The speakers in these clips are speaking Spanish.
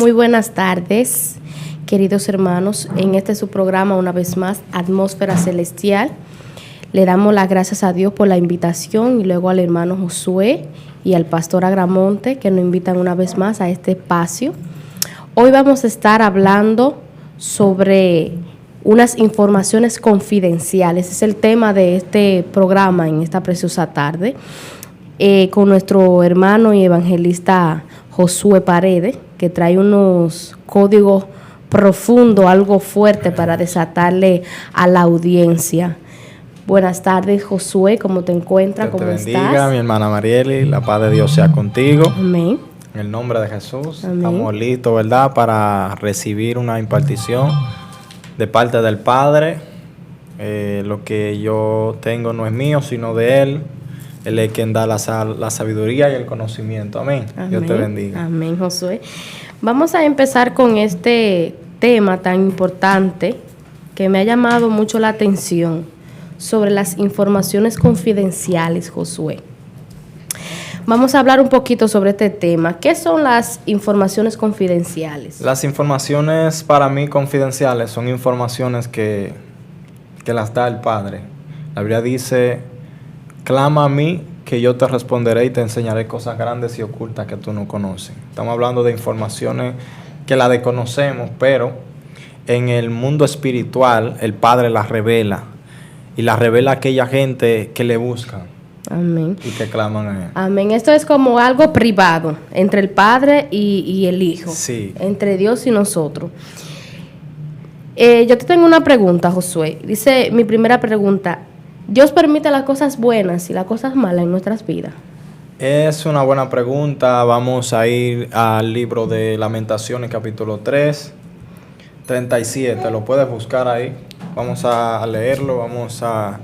Muy buenas tardes, queridos hermanos. En este su programa, una vez más, Atmósfera Celestial. Le damos las gracias a Dios por la invitación y luego al hermano Josué y al pastor Agramonte que nos invitan una vez más a este espacio. Hoy vamos a estar hablando sobre unas informaciones confidenciales. Es el tema de este programa en esta preciosa tarde, con nuestro hermano y evangelista Josué Paredes, que trae unos códigos profundos, algo fuerte para desatarle a la audiencia. Buenas tardes, Josué, ¿cómo te encuentras? Dios ¿Cómo te bendiga, estás? mi hermana Marieli, la paz de Dios sea contigo. Amén. En el nombre de Jesús, Amén. Estamos listos, ¿verdad?, para recibir una impartición de parte del Padre. Lo que yo tengo no es mío, sino de Él. Él es quien da la sabiduría y el conocimiento. Amén. Amén. Dios te bendiga. Amén, Josué. Vamos a empezar con este tema tan importante que me ha llamado mucho la atención sobre las informaciones confidenciales, Josué. Vamos a hablar un poquito sobre este tema. ¿Qué son las informaciones confidenciales? Las informaciones para mí confidenciales son informaciones que las da el Padre. La Biblia dice: clama a mí que yo te responderé y te enseñaré cosas grandes y ocultas que tú no conoces. Estamos hablando de informaciones que las desconocemos, pero en el mundo espiritual el Padre las revela. Y las revela a aquella gente que le buscan. Amén. Y que claman a Él. Amén. Esto es como algo privado entre el Padre y el Hijo. Sí. Entre Dios y nosotros. Yo te tengo una pregunta, Josué. Dice mi primera pregunta: ¿Dios permite las cosas buenas y las cosas malas en nuestras vidas? Es una buena pregunta. Vamos a ir al libro de Lamentaciones, capítulo 3, 37. Lo puedes buscar ahí. Vamos a leerlo. Vamos a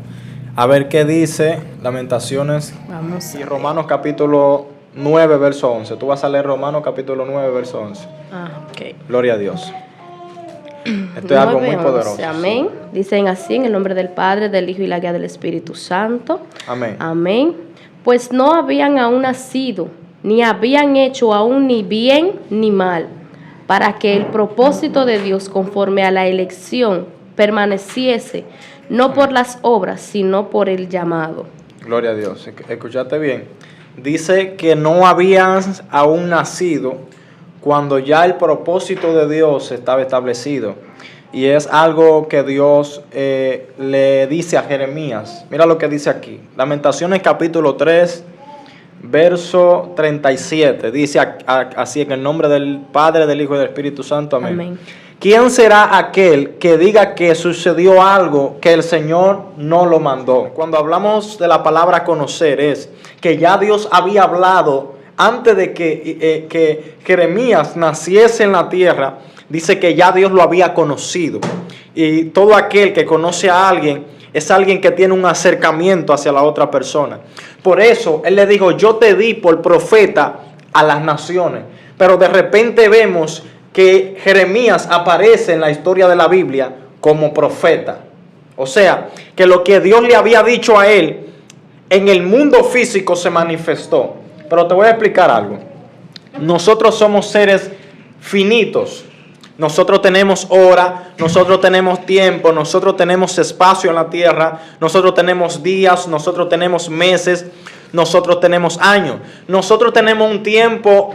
ver qué dice Lamentaciones. Vamos. Y Romanos, capítulo 9, verso 11. Tú vas a leer Romanos, capítulo 9, verso 11. Ok. Gloria a Dios. Esto es algo muy 9:11. poderoso. Amén. Dicen así, en el nombre del Padre, del Hijo y la guía del Espíritu Santo. Amén. Amén. Pues no habían aún nacido, ni habían hecho aún ni bien ni mal, para que el propósito de Dios conforme a la elección permaneciese, no por las obras, sino por el llamado. Gloria a Dios. Escuchaste bien. Dice que no habían aún nacido cuando ya el propósito de Dios estaba establecido. Y es algo que Dios le dice a Jeremías. Mira lo que dice aquí. Lamentaciones capítulo 3, verso 37. Dice así: en el nombre del Padre, del Hijo y del Espíritu Santo. Amén. Amén. ¿Quién será aquel que diga que sucedió algo que el Señor no lo mandó? Cuando hablamos de la palabra conocer, es que ya Dios había hablado antes de que Jeremías naciese en la tierra. Dice que ya Dios lo había conocido. Y todo aquel que conoce a alguien es alguien que tiene un acercamiento hacia la otra persona. Por eso Él le dijo: yo te di por profeta a las naciones. Pero de repente vemos que Jeremías aparece en la historia de la Biblia como profeta. O sea, que lo que Dios le había dicho a él en el mundo físico se manifestó. Pero te voy a explicar algo. Nosotros somos seres finitos. Nosotros tenemos hora, nosotros tenemos tiempo, nosotros tenemos espacio en la tierra, nosotros tenemos días, nosotros tenemos meses, nosotros tenemos años. Nosotros tenemos un tiempo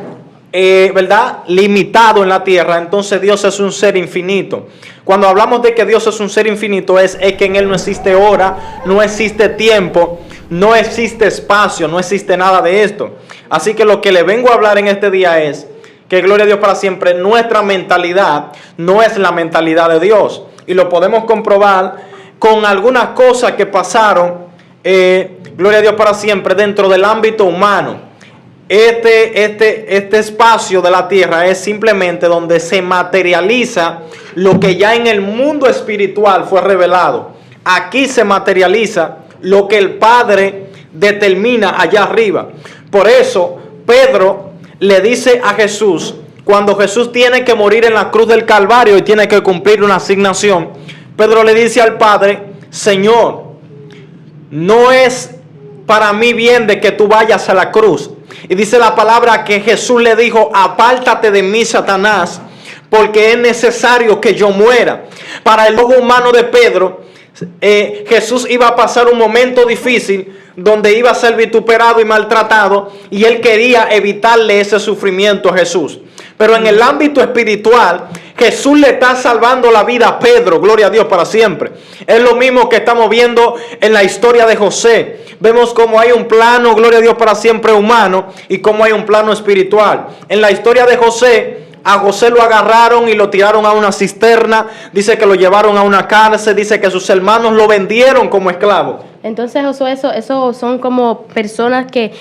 ¿verdad?, limitado en la tierra. Entonces Dios es un ser infinito. Cuando hablamos de que Dios es un ser infinito, es que en Él no existe hora, no existe tiempo, no existe espacio, no existe nada de esto. Así que lo que le vengo a hablar en este día es que, gloria a Dios para siempre, nuestra mentalidad no es la mentalidad de Dios. Y lo podemos comprobar con algunas cosas que pasaron, gloria a Dios para siempre, dentro del ámbito humano. Este espacio de la tierra es simplemente donde se materializa lo que ya en el mundo espiritual fue revelado. Aquí se materializa lo que el Padre determina allá arriba. Por eso Pedro le dice a Jesús, cuando Jesús tiene que morir en la cruz del Calvario y tiene que cumplir una asignación, Pedro le dice al Padre: Señor, no es para mí bien de que tú vayas a la cruz. Y dice la palabra que Jesús le dijo: apártate de mí, Satanás, porque es necesario que yo muera. Para el ojo humano de Pedro, Jesús iba a pasar un momento difícil donde iba a ser vituperado y maltratado, y él quería evitarle ese sufrimiento a Jesús. Pero en el ámbito espiritual, Jesús le está salvando la vida a Pedro, gloria a Dios para siempre. Es lo mismo que estamos viendo en la historia de José. Vemos cómo hay un plano, gloria a Dios para siempre, humano, y cómo hay un plano espiritual. En la historia de José, a José lo agarraron y lo tiraron a una cisterna. Dice que lo llevaron a una cárcel. Dice que sus hermanos lo vendieron como esclavo. Entonces, Josué, eso son como personas que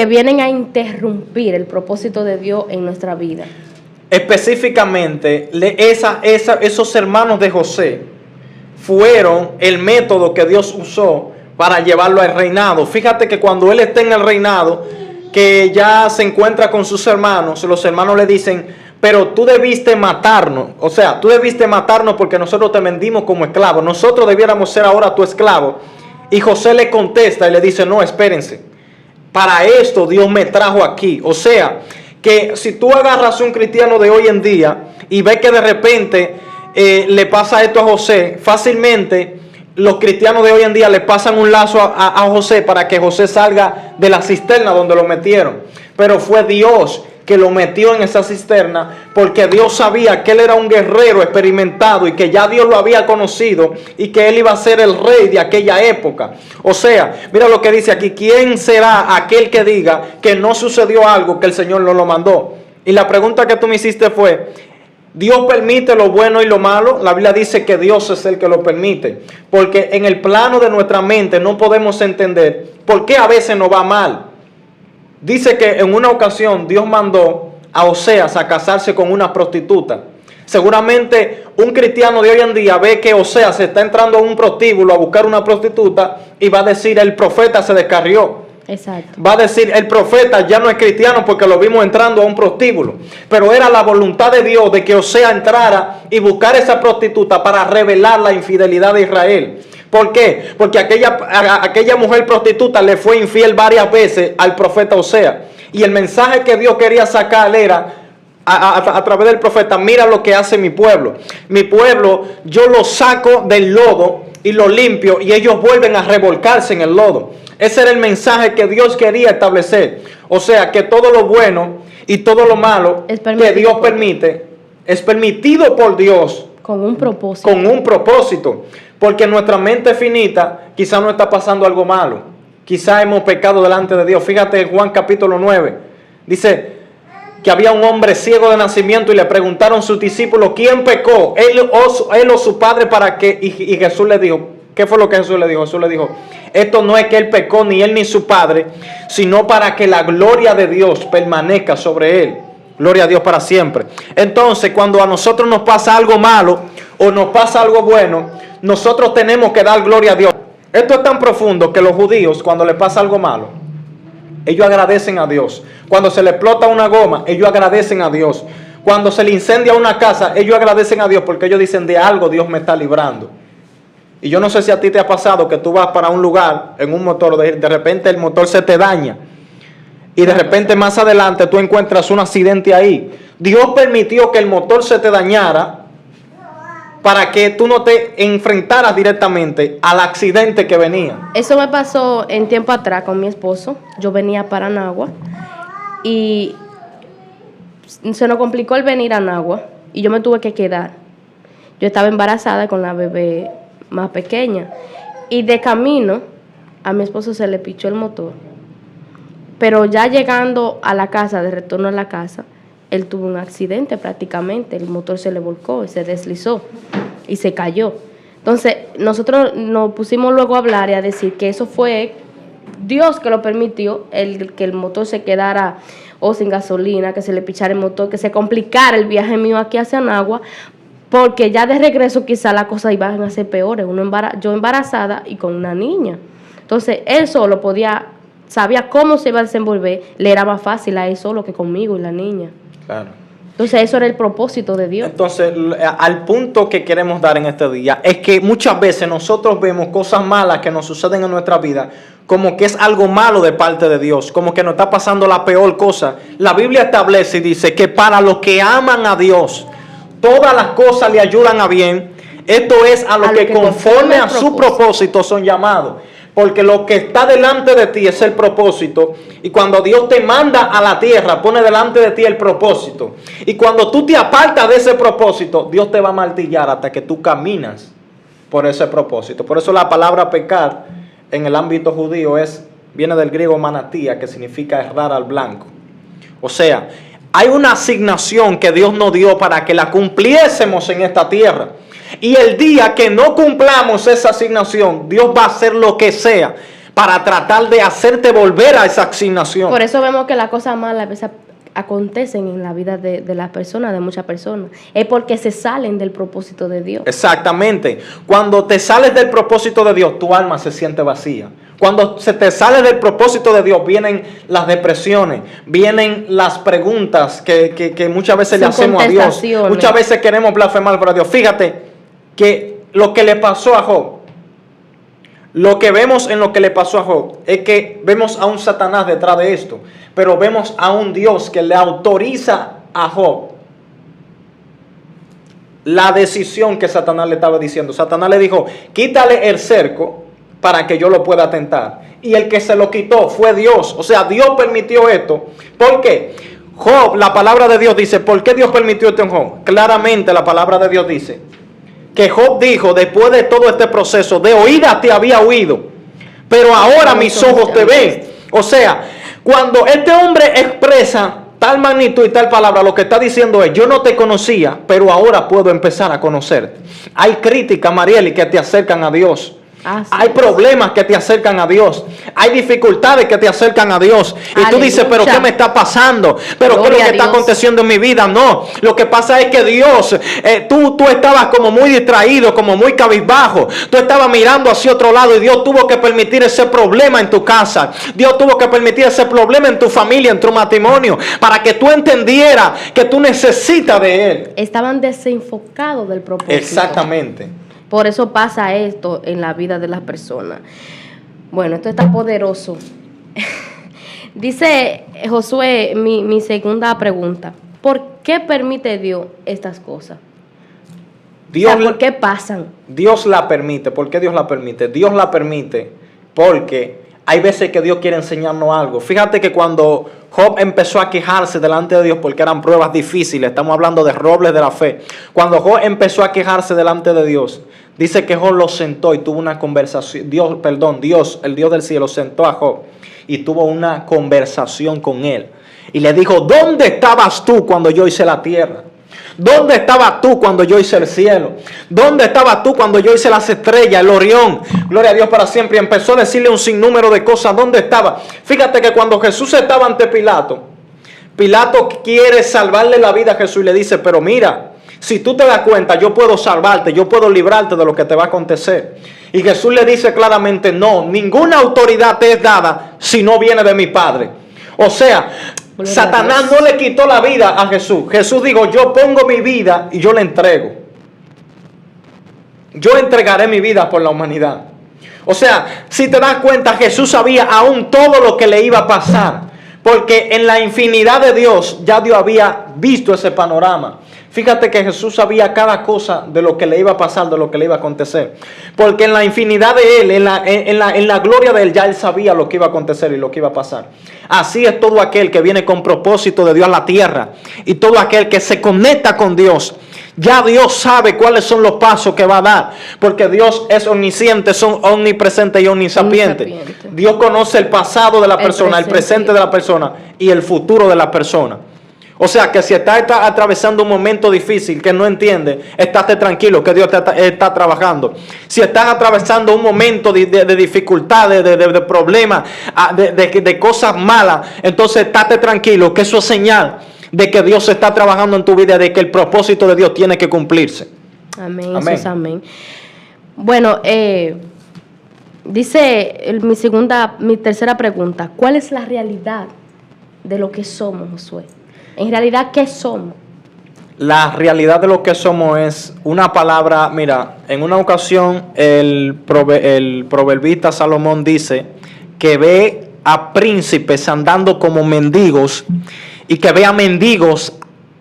vienen a interrumpir el propósito de Dios en nuestra vida. Específicamente, esos hermanos de José fueron el método que Dios usó para llevarlo al reinado. Fíjate que cuando él está en el reinado, que ya se encuentra con sus hermanos, los hermanos le dicen: pero tú debiste matarnos. O sea, tú debiste matarnos porque nosotros te vendimos como esclavos. Nosotros debiéramos ser ahora tu esclavo. Y José le contesta y le dice: no, espérense. Para esto Dios me trajo aquí. O sea, que si tú agarras a un cristiano de hoy en día y ves que de repente le pasa esto a José, fácilmente los cristianos de hoy en día le pasan un lazo a José para que José salga de la cisterna donde lo metieron. Pero fue Dios que lo metió en esa cisterna, porque Dios sabía que él era un guerrero experimentado y que ya Dios lo había conocido y que él iba a ser el rey de aquella época. O sea, mira lo que dice aquí: ¿quién será aquel que diga que no sucedió algo, que el Señor no lo mandó? Y la pregunta que tú me hiciste fue: ¿Dios permite lo bueno y lo malo? La Biblia dice que Dios es el que lo permite, porque en el plano de nuestra mente no podemos entender por qué a veces nos va mal. Dice que en una ocasión Dios mandó a Oseas a casarse con una prostituta. Seguramente un cristiano de hoy en día ve que Oseas se está entrando a un prostíbulo a buscar una prostituta y va a decir: el profeta se descarrió. Exacto. Va a decir: el profeta ya no es cristiano porque lo vimos entrando a un prostíbulo. Pero era la voluntad de Dios de que Oseas entrara y buscara esa prostituta para revelar la infidelidad de Israel. ¿Por qué? Porque aquella mujer prostituta le fue infiel varias veces al profeta Oseas. Y el mensaje que Dios quería sacar era a través del profeta: mira lo que hace mi pueblo. Mi pueblo, yo lo saco del lodo y lo limpio, y ellos vuelven a revolcarse en el lodo. Ese era el mensaje que Dios quería establecer. O sea, que todo lo bueno y todo lo malo que Dios permite es permitido por Dios. Con un propósito. Con un propósito. Porque nuestra mente finita quizá no está pasando algo malo. Quizá hemos pecado delante de Dios. Fíjate en Juan capítulo 9. Dice que había un hombre ciego de nacimiento y le preguntaron sus discípulos: ¿quién pecó? Él o su padre para que... Y Jesús le dijo... ¿Qué fue lo que Jesús le dijo? Jesús le dijo: esto no es que él pecó, ni él ni su padre, sino para que la gloria de Dios permanezca sobre él. Gloria a Dios para siempre. Entonces, cuando a nosotros nos pasa algo malo o nos pasa algo bueno, nosotros tenemos que dar gloria a Dios. Esto es tan profundo que los judíos, cuando les pasa algo malo, ellos agradecen a Dios. Cuando se le explota una goma, ellos agradecen a Dios. Cuando se le incendia una casa, ellos agradecen a Dios, porque ellos dicen: de algo Dios me está librando. Y yo no sé si a ti te ha pasado que tú vas para un lugar en un motor, de repente el motor se te daña y de repente más adelante tú encuentras un accidente ahí. Dios permitió que el motor se te dañara para que tú no te enfrentaras directamente al accidente que venía. Eso me pasó en tiempo atrás con mi esposo. Yo venía para Nagua y se nos complicó el venir a Nagua y yo me tuve que quedar. Yo estaba embarazada con la bebé más pequeña y de camino a mi esposo se le pichó el motor, pero ya llegando a la casa, de retorno a la casa, él tuvo un accidente prácticamente. El motor se le volcó y se deslizó y se cayó. Entonces nosotros nos pusimos luego a hablar y a decir que eso fue Dios que lo permitió, que el motor se quedara o sin gasolina, que se le pichara el motor, que se complicara el viaje mío aquí hacia Nagua, porque ya de regreso quizá las cosas iban a ser peores. Yo embarazada y con una niña. Entonces él solo sabía cómo se iba a desenvolver. Le era más fácil a él solo que conmigo y la niña. Claro. Entonces eso era el propósito de Dios. Entonces, al punto que queremos dar en este día es que muchas veces nosotros vemos cosas malas que nos suceden en nuestra vida como que es algo malo de parte de Dios, como que nos está pasando la peor cosa. La Biblia establece y dice que para los que aman a Dios, todas las cosas le ayudan a bien. Esto es a los que conforme a su propósito son llamados. Porque lo que está delante de ti es el propósito. Y cuando Dios te manda a la tierra, pone delante de ti el propósito. Y cuando tú te apartas de ese propósito, Dios te va a martillar hasta que tú caminas por ese propósito. Por eso la palabra pecar en el ámbito judío viene del griego manatía, que significa errar al blanco. O sea, hay una asignación que Dios nos dio para que la cumpliésemos en esta tierra. Y el día que no cumplamos esa asignación, Dios va a hacer lo que sea para tratar de hacerte volver a esa asignación. Por eso vemos que las cosas malas a veces acontecen en la vida de las personas, de muchas personas. Es porque se salen del propósito de Dios. Exactamente. Cuando te sales del propósito de Dios, tu alma se siente vacía. Cuando se te sale del propósito de Dios, vienen las depresiones, vienen las preguntas que muchas veces le hacemos a Dios. Muchas veces queremos blasfemar para Dios. Fíjate que lo que le pasó a Job, lo que vemos en lo que le pasó a Job, es que vemos a un Satanás detrás de esto, pero vemos a un Dios que le autoriza a Job la decisión que Satanás le estaba diciendo. Satanás le dijo, quítale el cerco para que yo lo pueda tentar. Y el que se lo quitó fue Dios. O sea, Dios permitió esto. ¿Por qué? Job, la palabra de Dios dice, ¿por qué Dios permitió esto en Job? Claramente la palabra de Dios dice que Job dijo, después de todo este proceso, de oídas te había oído, pero ahora mis ojos te ven. O sea, cuando este hombre expresa tal magnitud y tal palabra, lo que está diciendo es, yo no te conocía, pero ahora puedo empezar a conocerte. Hay críticas, Marieli, que te acercan a Dios. Hay problemas que te acercan a Dios. Hay dificultades que te acercan a Dios. Y tú dices, pero ¿qué me está pasando? ¿Pero qué es lo que está aconteciendo en mi vida? No, lo que pasa es que Dios, tú estabas como muy distraído, como muy cabizbajo. Tú estabas mirando hacia otro lado y Dios tuvo que permitir ese problema en tu casa. Dios tuvo que permitir ese problema en tu familia, en tu matrimonio, para que tú entendieras que tú necesitas de Él. Estaban desenfocados del propósito. Exactamente. Por eso pasa esto en la vida de las personas. Bueno, esto está poderoso. Dice Josué, mi segunda pregunta. ¿Por qué permite Dios estas cosas? ¿Por qué pasan? Dios la permite. ¿Por qué Dios la permite? Dios la permite porque hay veces que Dios quiere enseñarnos algo. Fíjate que cuando Job empezó a quejarse delante de Dios porque eran pruebas difíciles, estamos hablando de robles de la fe. Cuando Job empezó a quejarse delante de Dios, dice que Job lo sentó y tuvo una conversación. Dios, el Dios del cielo, sentó a Job y tuvo una conversación con él. Y le dijo, ¿dónde estabas tú cuando yo hice la tierra? ¿Dónde estabas tú cuando yo hice el cielo? ¿Dónde estabas tú cuando yo hice las estrellas, el Orión? Gloria a Dios para siempre. Y empezó a decirle un sinnúmero de cosas. ¿Dónde estaba? Fíjate que cuando Jesús estaba ante Pilato, Pilato quiere salvarle la vida a Jesús y le dice, pero mira, si tú te das cuenta, yo puedo salvarte, yo puedo librarte de lo que te va a acontecer. Y Jesús le dice claramente, no, ninguna autoridad te es dada si no viene de mi Padre. O sea, Satanás no le quitó la vida a Jesús. Jesús dijo, yo pongo mi vida y yo le entrego. Yo entregaré mi vida por la humanidad. O sea, si te das cuenta, Jesús sabía aún todo lo que le iba a pasar. Porque en la infinidad de Dios, ya Dios había visto ese panorama. Fíjate que Jesús sabía cada cosa de lo que le iba a pasar, de lo que le iba a acontecer. Porque en la infinidad de Él, en la gloria de Él, ya Él sabía lo que iba a acontecer y lo que iba a pasar. Así es todo aquel que viene con propósito de Dios a la tierra. Y todo aquel que se conecta con Dios. Ya Dios sabe cuáles son los pasos que va a dar. Porque Dios es omnisciente, son omnipresente y omnisapiente. Dios conoce el pasado de la persona, el presente de la persona y el futuro de la persona. O sea que si estás atravesando un momento difícil que no entiendes, estate tranquilo que Dios está trabajando. Si estás atravesando un momento de dificultades, de problemas, de cosas malas, entonces estate tranquilo que eso es señal de que Dios está trabajando en tu vida, de que el propósito de Dios tiene que cumplirse. Amén. Amén. Eso es amén. Bueno, dice mi tercera pregunta, ¿cuál es la realidad de lo que somos, Josué? En realidad, ¿qué somos? La realidad de lo que somos es una palabra. Mira, en una ocasión el proverbista Salomón dice que ve a príncipes andando como mendigos y que ve a mendigos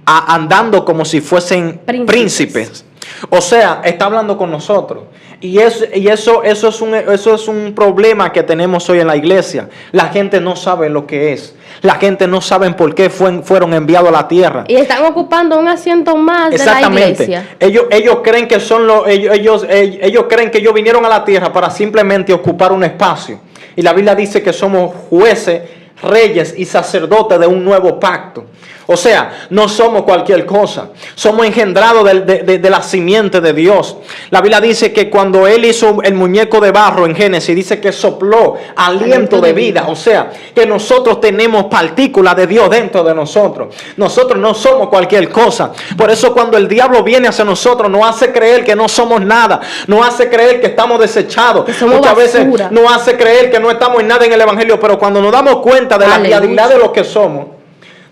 andando como si fuesen príncipes. O sea, está hablando con nosotros. Y eso es un problema que tenemos hoy en la iglesia. La gente no sabe lo que es. La gente no sabe por qué fueron enviados a la tierra. Y están ocupando un asiento más de la iglesia. Ellos creen que ellos creen que ellos vinieron a la tierra para simplemente ocupar un espacio. Y la Biblia dice que somos jueces, reyes y sacerdotes de un nuevo pacto. O sea, no somos cualquier cosa. Somos engendrados de la simiente de Dios. La Biblia dice que cuando Él hizo el muñeco de barro en Génesis, dice que sopló aliento de vida. O sea, que nosotros tenemos partículas de Dios dentro de nosotros. Nosotros no somos cualquier cosa. Por eso cuando el diablo viene hacia nosotros, nos hace creer que no somos nada. Nos hace creer que estamos desechados. Muchas veces nos hace creer que no estamos en nada en el Evangelio. Pero cuando nos damos cuenta de la realidad de lo que somos,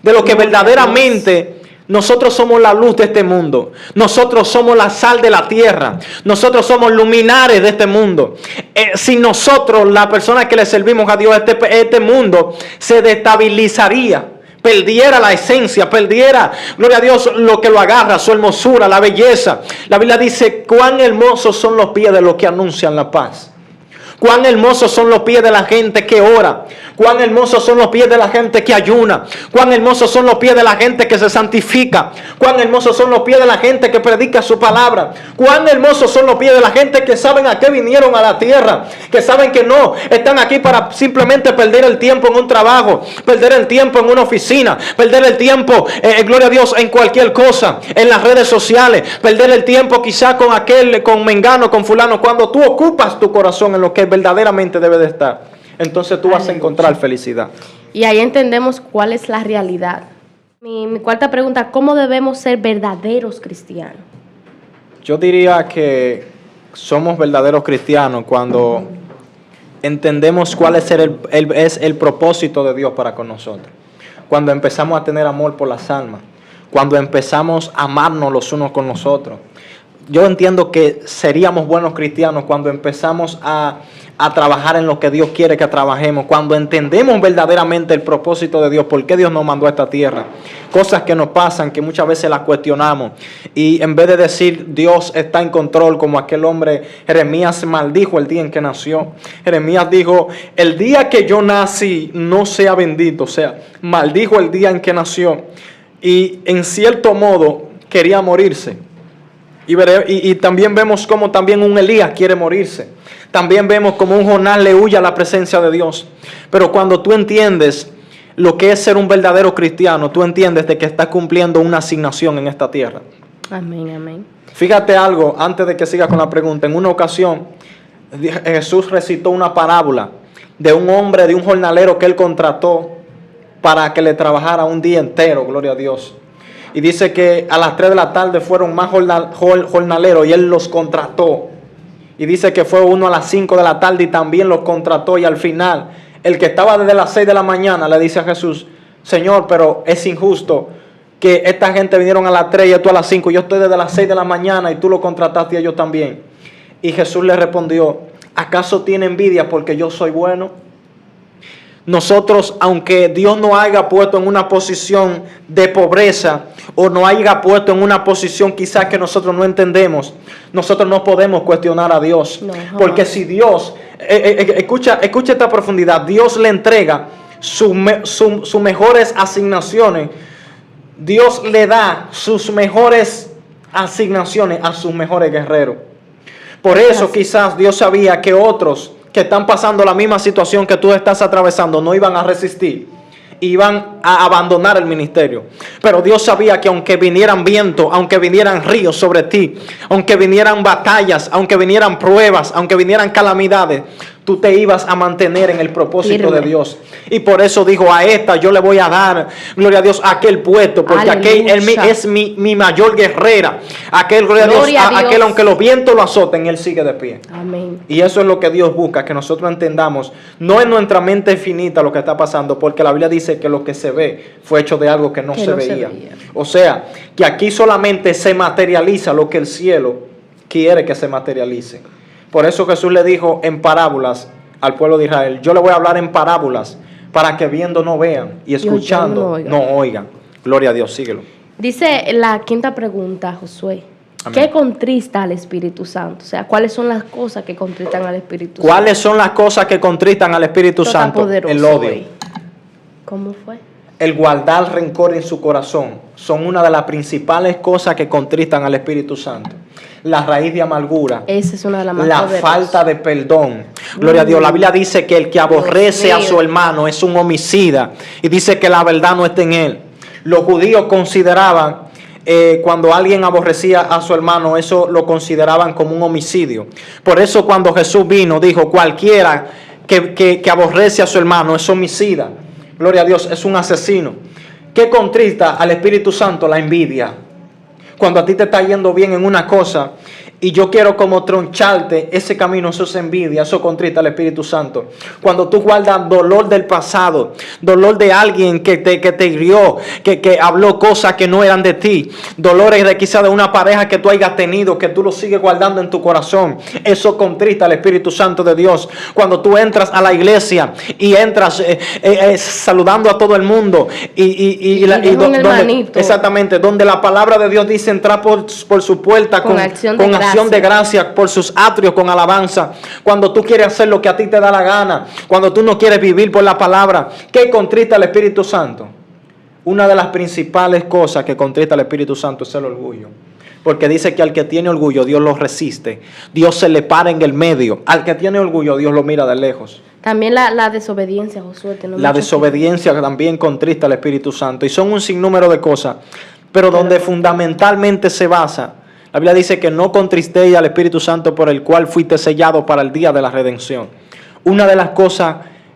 de lo que verdaderamente nosotros somos la luz de este mundo, nosotros somos la sal de la tierra, nosotros somos luminares de este mundo. Sin nosotros, la persona que le servimos a Dios, este mundo se destabilizaría, perdiera la esencia, perdiera, gloria a Dios, lo que lo agarra, su hermosura, la belleza. La Biblia dice: cuán hermosos son los pies de los que anuncian la paz. Cuán hermosos son los pies de la gente que ora. Cuán hermosos son los pies de la gente que ayuna. Cuán hermosos son los pies de la gente que se santifica. Cuán hermosos son los pies de la gente que predica su palabra. Cuán hermosos son los pies de la gente que saben a qué vinieron a la tierra. Que saben que no están aquí para simplemente perder el tiempo en un trabajo, perder el tiempo en una oficina, perder el tiempo, gloria a Dios, en cualquier cosa, en las redes sociales, perder el tiempo quizá con aquel, con mengano, con fulano. Cuando tú ocupas tu corazón en lo que verdaderamente debe de estar, entonces tú vas a encontrar felicidad. Y ahí entendemos cuál es la realidad. Mi cuarta pregunta: ¿cómo debemos ser verdaderos cristianos? Yo diría que somos verdaderos cristianos cuando entendemos cuál es el propósito de Dios para con nosotros. Cuando empezamos a tener amor por las almas. Cuando empezamos a amarnos los unos con los otros. Yo entiendo que seríamos buenos cristianos cuando empezamos a trabajar en lo que Dios quiere que trabajemos, cuando entendemos verdaderamente el propósito de Dios, por qué Dios nos mandó a esta tierra. Cosas que nos pasan, que muchas veces las cuestionamos, y en vez de decir Dios está en control, como aquel hombre Jeremías maldijo el día en que nació. Jeremías dijo: el día que yo nací no sea bendito. O sea, maldijo el día en que nació, y en cierto modo quería morirse. Y también vemos como también un Elías quiere morirse. También vemos como un Jonás le huye a la presencia de Dios. Pero cuando tú entiendes lo que es ser un verdadero cristiano, tú entiendes de que estás cumpliendo una asignación en esta tierra. Amén, amén. Fíjate algo, antes de que siga con la pregunta. En una ocasión, Jesús recitó una parábola de un hombre, de un jornalero que él contrató para que le trabajara un día entero, gloria a Dios. Y dice que a las 3 de la tarde fueron más jornaleros y él los contrató. Y dice que fue uno a las 5 de la tarde y también los contrató. Y al final, el que estaba desde las 6 de la mañana le dice a Jesús: Señor, pero es injusto que esta gente vinieron a las 3 y tú a las 5. Yo estoy desde las 6 de la mañana y tú lo contrataste y ellos también. Y Jesús le respondió: ¿acaso tiene envidia porque yo soy bueno? Nosotros, aunque Dios nos haya puesto en una posición de pobreza o nos haya puesto en una posición quizás que nosotros no entendemos, nosotros no podemos cuestionar a Dios. No, porque si Dios, escucha esta profundidad, Dios le entrega sus mejores asignaciones. Dios le da sus mejores asignaciones a sus mejores guerreros. Por eso quizás Dios sabía que otros que están pasando la misma situación que tú estás atravesando no iban a resistir, iban a abandonar el ministerio. Pero Dios sabía que aunque vinieran vientos, aunque vinieran ríos sobre ti, aunque vinieran batallas, aunque vinieran pruebas, aunque vinieran calamidades, tú te ibas a mantener en el propósito de Dios. Y por eso dijo: a esta yo le voy a dar, gloria a Dios, aquel puesto, porque aquel es mi mayor guerrera. Aquel, gloria a Dios, aquel, aunque los vientos lo azoten, él sigue de pie. Amén. Y eso es lo que Dios busca, que nosotros entendamos. No es nuestra mente finita lo que está pasando, porque la Biblia dice que lo que se ve fue hecho de algo que no se veía. O sea, que aquí solamente se materializa lo que el cielo quiere que se materialice. Por eso Jesús le dijo en parábolas al pueblo de Israel: yo le voy a hablar en parábolas para que viendo no vean y escuchando no oigan. Gloria a Dios, síguelo. Dice la quinta pregunta, Josué. Amén. ¿Qué contrista al Espíritu Santo? O sea, ¿cuáles son las cosas que contristan al Espíritu Santo? ¿Cuáles son las cosas que contristan al Espíritu Esto está Santo? poderoso, El odio. güey. ¿Cómo fue? El guardar rencor en su corazón son una de las principales cosas que contristan al Espíritu Santo. La raíz de amargura. Esa es una de las más La poderosas. falta de perdón. Gloria a Dios. La Biblia dice que el que aborrece a su hermano es un homicida. Y dice que la verdad no está en él. Los judíos consideraban, cuando alguien aborrecía a su hermano, eso lo consideraban como un homicidio. Por eso cuando Jesús vino, dijo: cualquiera que aborrece a su hermano es homicida. Gloria a Dios, es un asesino. ¿Qué contrista al Espíritu Santo? La envidia. Cuando a ti te está yendo bien en una cosa y yo quiero como troncharte ese camino, eso es envidia, eso contrista al Espíritu Santo. Cuando tú guardas dolor del pasado, dolor de alguien que te hirió, que habló cosas que no eran de ti, dolores de quizá de una pareja que tú hayas tenido, que tú lo sigues guardando en tu corazón, eso contrista al Espíritu Santo de Dios. Cuando tú entras a la iglesia y entras saludando a todo el mundo exactamente, donde la palabra de Dios dice entrar por su puerta con acción de gracia, por sus atrios con alabanza. Cuando tú quieres hacer lo que a ti te da la gana, cuando tú no quieres vivir por la palabra, ¿qué contrista al Espíritu Santo? Una de las principales cosas que contrista al Espíritu Santo es el orgullo. Porque dice que al que tiene orgullo Dios lo resiste. Dios se le para en el medio. Al que tiene orgullo Dios lo mira de lejos. También la desobediencia, Josué. La desobediencia también contrista al Espíritu Santo. Y son un sinnúmero de cosas. Pero donde fundamentalmente se basa, la Biblia dice que no contristéis al Espíritu Santo, por el cual fuiste sellado para el día de la redención. Una de las cosas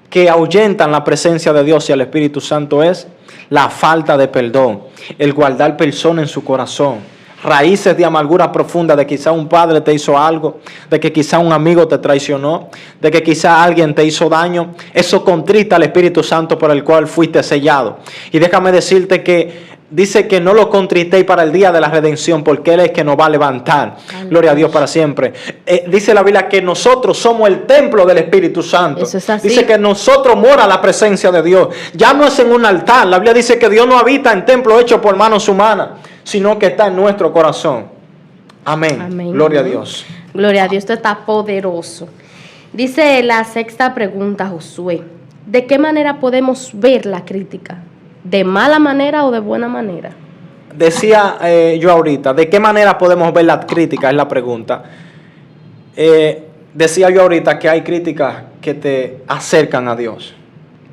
que ahuyentan la presencia de Dios y al Espíritu Santo es la falta de perdón, el guardar personas en su corazón, raíces de amargura profunda, de quizá un padre te hizo algo, de que quizá un amigo te traicionó, de que quizá alguien te hizo daño. Eso contrista al Espíritu Santo, por el cual fuiste sellado. Y déjame decirte que dice que no lo contristéis para el día de la redención, porque Él es que nos va a levantar. Gloria a Dios para siempre. Dice la Biblia que nosotros somos el templo del Espíritu Santo. Eso es así. Dice que nosotros mora la presencia de Dios. Ya no es en un altar. La Biblia dice que Dios no habita en templos hechos por manos humanas, sino que está en nuestro corazón. Amén. Amén. Gloria a Dios. Gloria a Dios, esto está poderoso. Dice la sexta pregunta, Josué. ¿De qué manera podemos ver la crítica? ¿De mala manera o de buena manera? Decía yo ahorita, ¿de qué manera podemos ver la crítica? Es la pregunta. Decía yo ahorita que hay críticas que te acercan a Dios.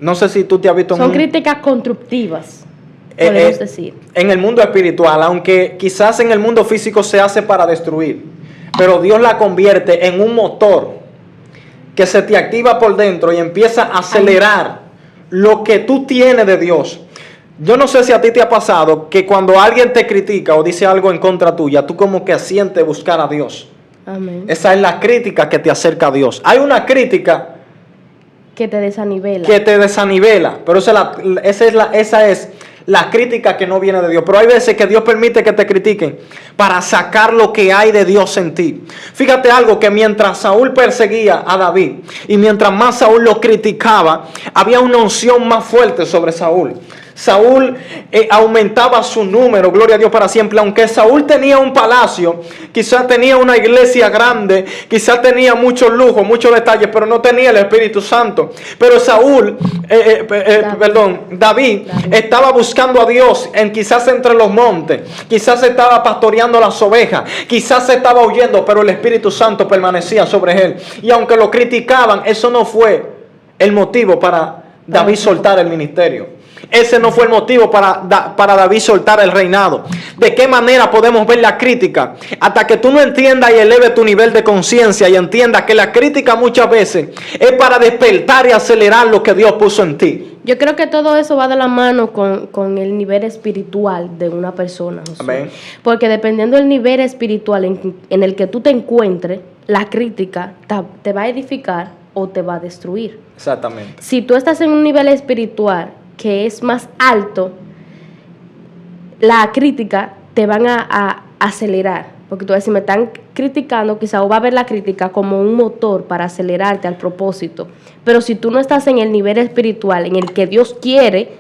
No sé si tú te has visto... Son críticas constructivas, podemos decir. En el mundo espiritual, aunque quizás en el mundo físico se hace para destruir, pero Dios la convierte en un motor que se te activa por dentro y empieza a acelerar lo que tú tienes de Dios. Yo no sé si a ti te ha pasado que cuando alguien te critica o dice algo en contra tuya, tú como que sientes buscar a Dios. Amén. Esa es la crítica que te acerca a Dios. Hay una crítica que te desanivela. Que te desanivela, pero esa es la crítica que no viene de Dios. Pero hay veces que Dios permite que te critiquen para sacar lo que hay de Dios en ti. Fíjate algo, que mientras Saúl perseguía a David y mientras más Saúl lo criticaba, había una unción más fuerte sobre Saúl. Saúl aumentaba su número, gloria a Dios para siempre. Aunque Saúl tenía un palacio, quizás tenía una iglesia grande, quizás tenía muchos lujos, muchos detalles, pero no tenía el Espíritu Santo. Pero David estaba buscando a Dios quizás entre los montes, quizás estaba pastoreando las ovejas, quizás estaba huyendo, pero el Espíritu Santo permanecía sobre él. Y aunque lo criticaban, eso no fue el motivo para David soltar el ministerio. Ese no fue el motivo para David soltar el reinado. ¿De qué manera podemos ver la crítica? Hasta que tú no entiendas y eleves tu nivel de conciencia y entiendas que la crítica muchas veces es para despertar y acelerar lo que Dios puso en ti. Yo creo que todo eso va de la mano con el nivel espiritual de una persona, Josué. Amén. Porque dependiendo del nivel espiritual en el que tú te encuentres, la crítica te va a edificar o te va a destruir. Exactamente. Si tú estás en un nivel espiritual que es más alto, la crítica te van a acelerar, Porque tú vas a decir, me están criticando, quizá o va a ver la crítica como un motor para acelerarte al propósito. Pero si tú no estás en el nivel espiritual en el que Dios quiere,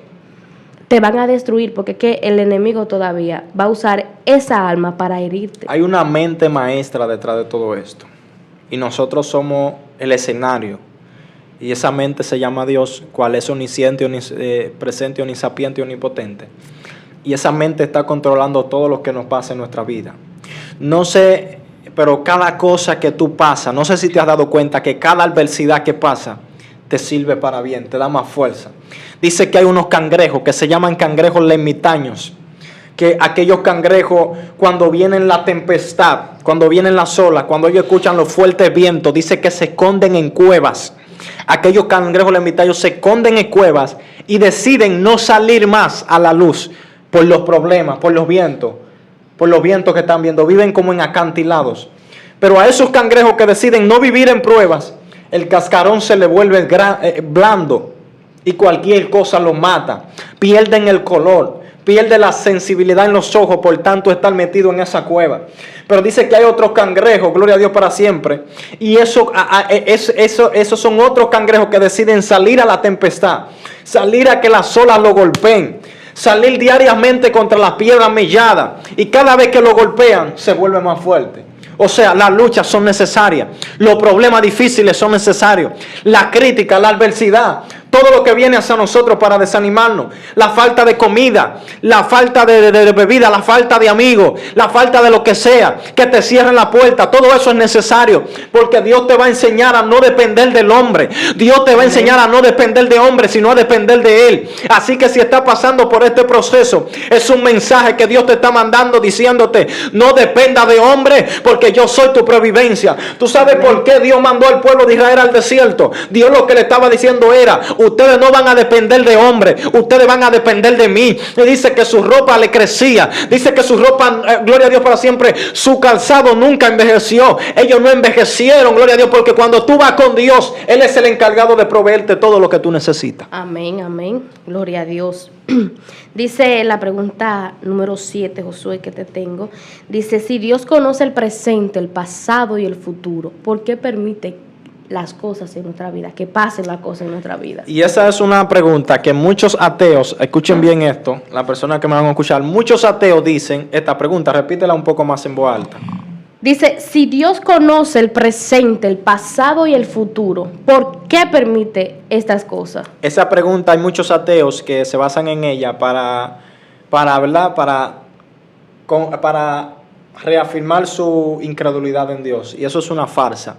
te van a destruir, porque es que el enemigo todavía va a usar esa alma para herirte. Hay una mente maestra detrás de todo esto. Y nosotros somos el escenario. Y esa mente se llama Dios, cual es omnisciente, presente, omnisapiente y omnipotente. Y esa mente está controlando todo lo que nos pasa en nuestra vida. No sé, pero cada cosa que tú pasas, no sé si te has dado cuenta que cada adversidad que pasa te sirve para bien, te da más fuerza. Dice que hay unos cangrejos que se llaman cangrejos lemitaños, que aquellos cangrejos cuando viene la tempestad, cuando vienen las olas, cuando ellos escuchan los fuertes vientos, dice que se esconden en cuevas. Aquellos cangrejos lemitaños se esconden en cuevas y deciden no salir más a la luz por los problemas, por los vientos que están viendo. Viven como en acantilados. Pero a esos cangrejos que deciden no vivir en pruebas, el cascarón se le vuelve blando y cualquier cosa los mata. Pierden el color, pierde la sensibilidad en los ojos, por tanto estar metido en esa cueva. Pero dice que hay otros cangrejos, gloria a Dios para siempre. Y esos son otros cangrejos que deciden salir a la tempestad, salir a que las olas lo golpeen, salir diariamente contra las piedras melladas. Y cada vez que lo golpean, se vuelve más fuerte. O sea, las luchas son necesarias, los problemas difíciles son necesarios, la crítica, la adversidad, todo lo que viene hacia nosotros para desanimarnos, la falta de comida, la falta de bebida, la falta de amigos, la falta de lo que sea, que te cierren la puerta, todo eso es necesario, porque Dios te va a enseñar a no depender del hombre, Dios te va a enseñar a no depender de hombre, sino a depender de Él. Así que si estás pasando por este proceso, es un mensaje que Dios te está mandando diciéndote, no dependa de hombre, porque yo soy tu providencia. ¿Tú sabes por qué Dios mandó al pueblo de Israel al desierto? Dios lo que le estaba diciendo era, ustedes no van a depender de hombre, ustedes van a depender de mí. Y dice que su ropa le crecía, dice que su ropa, gloria a Dios para siempre, su calzado nunca envejeció. Ellos no envejecieron, gloria a Dios, porque cuando tú vas con Dios, Él es el encargado de proveerte todo lo que tú necesitas. Amén, amén, gloria a Dios. Dice la pregunta número 7, Josué, que te tengo. Dice, si Dios conoce el presente, el pasado y el futuro, ¿por qué permite las cosas en nuestra vida, que pasen las cosas en nuestra vida? Y esa es una pregunta que muchos ateos, escuchen bien esto, las personas que me van a escuchar, muchos ateos dicen esta pregunta, repítela un poco más en voz alta. Dice, si Dios conoce el presente, el pasado y el futuro, ¿por qué permite estas cosas? Esa pregunta hay muchos ateos que se basan en ella para reafirmar su incredulidad en Dios. Y eso es una farsa.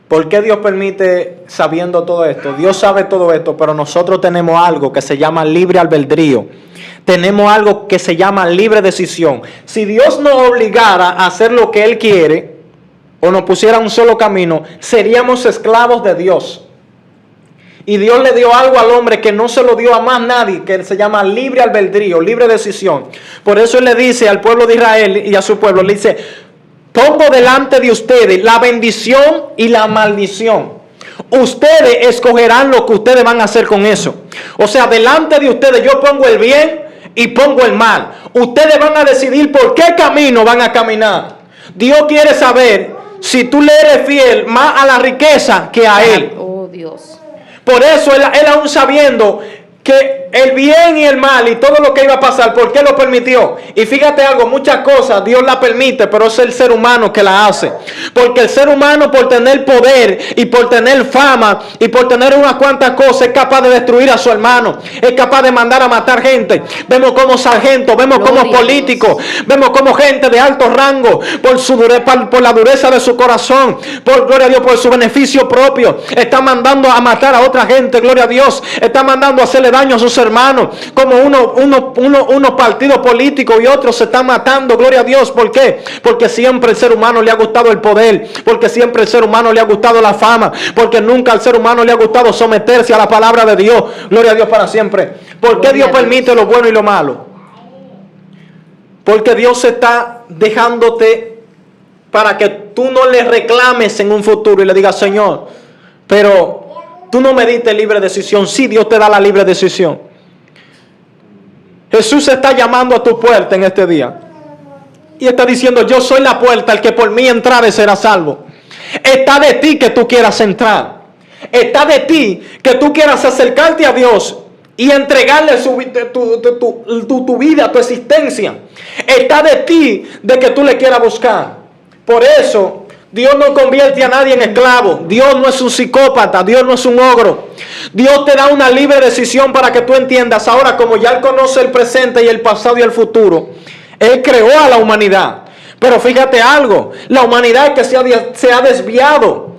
¿Por qué Dios permite sabiendo todo esto? Dios sabe todo esto, pero nosotros tenemos algo que se llama libre albedrío. Tenemos algo que se llama libre decisión. Si Dios nos obligara a hacer lo que Él quiere, o nos pusiera un solo camino, seríamos esclavos de Dios. Y Dios le dio algo al hombre que no se lo dio a más nadie, que se llama libre albedrío, libre decisión. Por eso Él le dice al pueblo de Israel y a su pueblo, le dice, pongo delante de ustedes la bendición y la maldición. Ustedes escogerán lo que ustedes van a hacer con eso. O sea, delante de ustedes yo pongo el bien y pongo el mal. Ustedes van a decidir por qué camino van a caminar. Dios quiere saber si tú le eres fiel más a la riqueza que a Él. Oh, Dios. Por eso él aún sabiendo que el bien y el mal y todo lo que iba a pasar, ¿por qué lo permitió? Y fíjate algo, muchas cosas Dios la permite, pero es el ser humano que la hace. Porque el ser humano, por tener poder y por tener fama y por tener unas cuantas cosas, es capaz de destruir a su hermano, es capaz de mandar a matar gente. Vemos como sargentos, vemos como políticos, vemos como gente de alto rango, por la dureza de su corazón, por gloria a Dios, por su beneficio propio, está mandando a matar a otra gente, gloria a Dios, está mandando a hacerle daño a sus hermanos, como unos partidos políticos y otros se están matando, gloria a Dios. ¿Por qué? Porque siempre al ser humano le ha gustado el poder, porque siempre al ser humano le ha gustado la fama, porque nunca al ser humano le ha gustado someterse a la palabra de Dios, gloria a Dios para siempre. ¿Por qué Dios permite lo bueno y lo malo? Porque Dios está dejándote para que tú no le reclames en un futuro y le digas, Señor, pero tú no me diste libre decisión. Sí, Dios te da la libre decisión. Jesús está llamando a tu puerta en este día. Y está diciendo, yo soy la puerta, el que por mí entrare será salvo. Está de ti que tú quieras entrar. Está de ti que tú quieras acercarte a Dios y entregarle tu vida, tu existencia. Está de ti de que tú le quieras buscar. Por eso, Dios no convierte a nadie en esclavo. Dios no es un psicópata. Dios no es un ogro. Dios te da una libre decisión para que tú entiendas. Ahora, como ya Él conoce el presente y el pasado y el futuro, Él creó a la humanidad. Pero fíjate algo. La humanidad que se ha desviado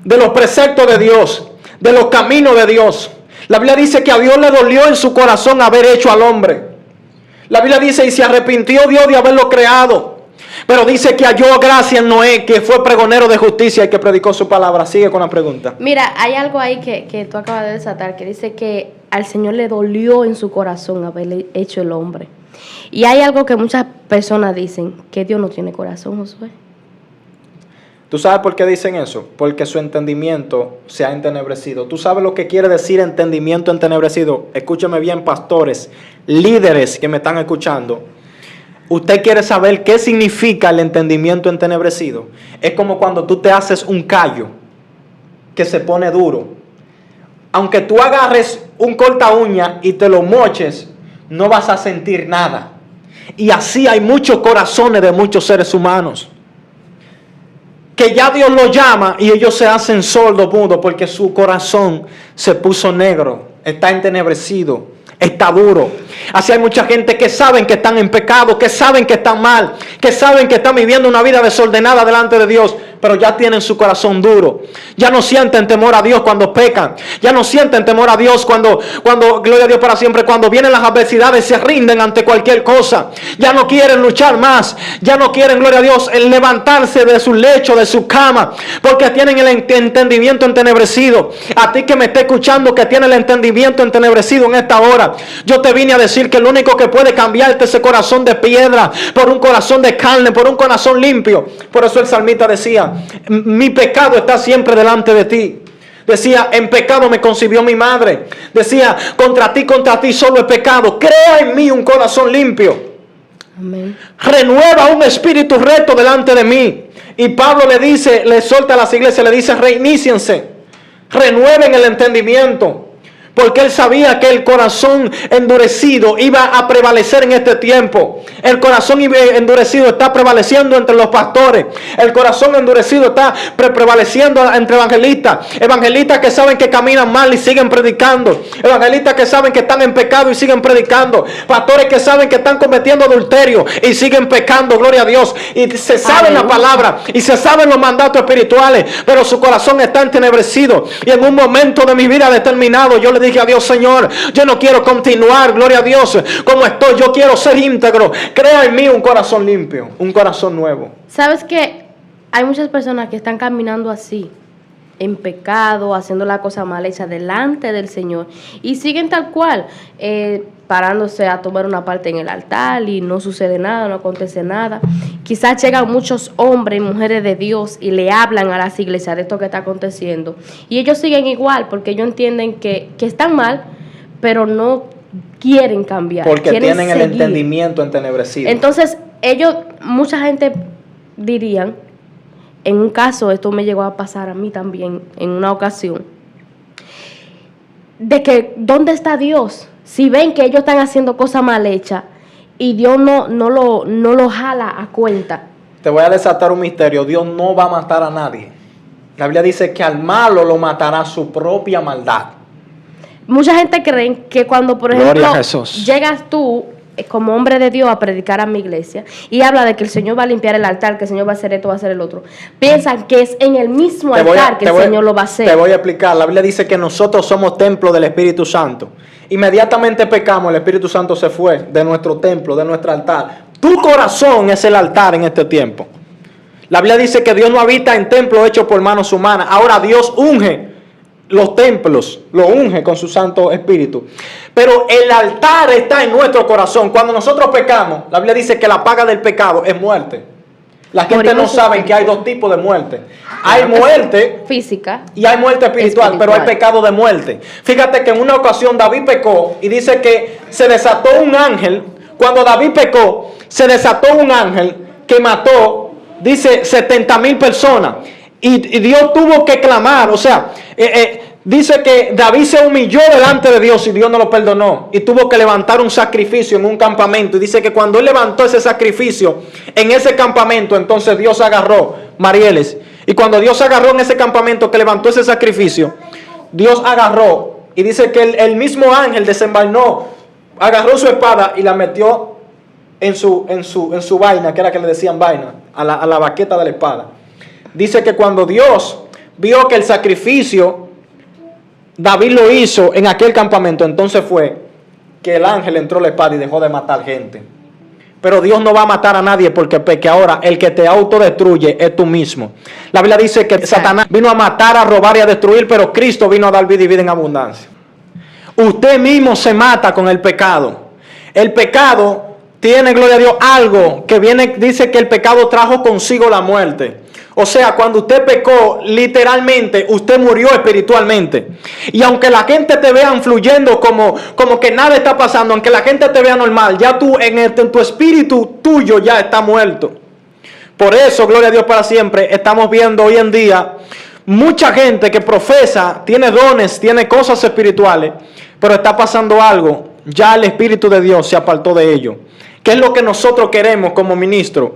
de los preceptos de Dios, de los caminos de Dios. La Biblia dice que a Dios le dolió en su corazón haber hecho al hombre. La Biblia dice, y se arrepintió Dios de haberlo creado. Pero dice que halló gracia en Noé, que fue pregonero de justicia y que predicó su palabra. Sigue con la pregunta. Mira, hay algo ahí que tú acabas de desatar, que dice que al Señor le dolió en su corazón haber hecho el hombre. Y hay algo que muchas personas dicen, que Dios no tiene corazón, Josué. ¿Tú sabes por qué dicen eso? Porque su entendimiento se ha entenebrecido. ¿Tú sabes lo que quiere decir entendimiento entenebrecido? Escúchame bien, pastores, líderes que me están escuchando. Usted quiere saber qué significa el entendimiento entenebrecido. Es como cuando tú te haces un callo que se pone duro. Aunque tú agarres un corta uña y te lo moches, no vas a sentir nada. Y así hay muchos corazones de muchos seres humanos, que ya Dios los llama y ellos se hacen sordos, mudos, porque su corazón se puso negro, está entenebrecido, está duro. Así hay mucha gente que saben que están en pecado, que saben que están mal, que saben que están viviendo una vida desordenada delante de Dios, pero ya tienen su corazón duro. Ya no sienten temor a Dios cuando pecan. Ya no sienten temor a Dios cuando gloria a Dios para siempre, cuando vienen las adversidades, se rinden ante cualquier cosa. Ya no quieren luchar más. Ya no quieren, gloria a Dios, el levantarse de su lecho, de su cama, porque tienen el entendimiento entenebrecido. A ti que me está escuchando, que tiene el entendimiento entenebrecido en esta hora, yo te vine a decir que el único que puede cambiarte ese corazón de piedra por un corazón de carne, por un corazón limpio. Por eso el salmista decía, mi pecado está siempre delante de ti. Decía, en pecado me concibió mi madre. Decía, contra ti solo he pecado. Crea en mí un corazón limpio. Amén. Renueva un espíritu recto delante de mí. Y Pablo le dice, le exhorta a las iglesias, le dice, reiníciense, renueven el entendimiento. Porque él sabía que el corazón endurecido iba a prevalecer en este tiempo. El corazón endurecido está prevaleciendo entre los pastores. El corazón endurecido está prevaleciendo entre evangelistas. Evangelistas que saben que caminan mal y siguen predicando. Evangelistas que saben que están en pecado y siguen predicando. Pastores que saben que están cometiendo adulterio y siguen pecando, gloria a Dios. Y se saben la palabra y se saben los mandatos espirituales, pero su corazón está entenebrecido. Y en un momento de mi vida determinado, yo le dije a Dios, Señor, yo no quiero continuar, gloria a Dios, como estoy. Yo quiero ser íntegro. Crea en mí un corazón limpio, un corazón nuevo. ¿Sabes que hay muchas personas que están caminando así, en pecado, haciendo la cosa mal hecha delante del Señor, y siguen tal cual, parándose a tomar una parte en el altar y no sucede nada, no acontece nada? Quizás llegan muchos hombres y mujeres de Dios y le hablan a las iglesias de esto que está aconteciendo, y ellos siguen igual porque ellos entienden que están mal, pero no quieren cambiar. Porque quieren tienen seguir. el entendimiento entenebrecido. Entonces, mucha gente dirían, en un caso, esto me llegó a pasar a mí también en una ocasión, de que ¿dónde está Dios? Si ven que ellos están haciendo cosas mal hechas y Dios no lo jala a cuenta. Te voy a desatar un misterio. Dios no va a matar a nadie. La Biblia dice que al malo lo matará su propia maldad. Mucha gente cree que cuando, por ejemplo, llegas tú como hombre de Dios a predicar a mi iglesia y habla de que el Señor va a limpiar el altar, que el Señor va a hacer esto, va a hacer el otro, piensan que es en el mismo altar que el Señor lo va a hacer. Te voy a explicar. La Biblia dice que nosotros somos templo del Espíritu Santo. Inmediatamente pecamos, el Espíritu Santo se fue de nuestro templo, de nuestro altar. Tu corazón es el altar en este tiempo. La Biblia dice que Dios no habita en templos hechos por manos humanas. Ahora Dios unge los templos, lo unge con su Santo Espíritu. Pero el altar está en nuestro corazón. Cuando nosotros pecamos, la Biblia dice que la paga del pecado es muerte. La gente no sabe que hay dos tipos de muerte. Hay muerte física y hay muerte espiritual, pero hay pecado de muerte. Fíjate que en una ocasión David pecó y dice que se desató un ángel. Cuando David pecó, se desató un ángel que mató, dice 70,000 personas. Y Dios tuvo que clamar, o sea, dice que David se humilló delante de Dios y Dios no lo perdonó. Y tuvo que levantar un sacrificio en un campamento. Y dice que cuando él levantó ese sacrificio en ese campamento, entonces Dios agarró, Marieles. Y cuando Dios agarró en ese campamento que levantó ese sacrificio, Dios agarró. Y dice que el mismo ángel desenvainó, agarró su espada y la metió en su vaina, que era que le decían vaina, a la baqueta de la espada. Dice que cuando Dios vio que el sacrificio David lo hizo en aquel campamento, entonces fue que el ángel entró la espada y dejó de matar gente. Pero Dios no va a matar a nadie porque peque. Ahora, el que te autodestruye es tú mismo. La Biblia dice que Satanás vino a matar, a robar y a destruir, pero Cristo vino a dar vida y vida en abundancia. Usted mismo se mata con el pecado. El pecado tiene, gloria a Dios, algo que viene, dice que el pecado trajo consigo la muerte. O sea, cuando usted pecó, literalmente, usted murió espiritualmente. Y aunque la gente te vea fluyendo como que nada está pasando, aunque la gente te vea normal, ya tú en tu espíritu tuyo ya está muerto. Por eso, gloria a Dios para siempre, estamos viendo hoy en día mucha gente que profesa, tiene dones, tiene cosas espirituales, pero está pasando algo. Ya el Espíritu de Dios se apartó de ello. ¿Qué es lo que nosotros queremos como ministros?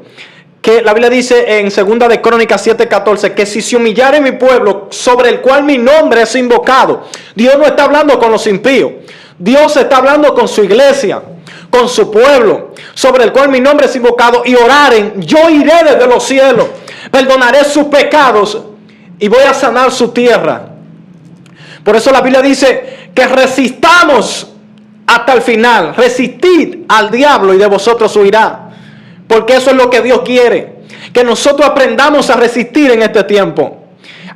Que la Biblia dice en 2 de Crónicas 7:14 que si se humillare mi pueblo sobre el cual mi nombre es invocado. Dios no está hablando con los impíos. Dios está hablando con su iglesia, con su pueblo, sobre el cual mi nombre es invocado, y oraren, yo iré desde los cielos, perdonaré sus pecados y voy a sanar su tierra. Por eso la Biblia dice que resistamos hasta el final. Resistid al diablo y de vosotros huirá. Porque eso es lo que Dios quiere, que nosotros aprendamos a resistir en este tiempo.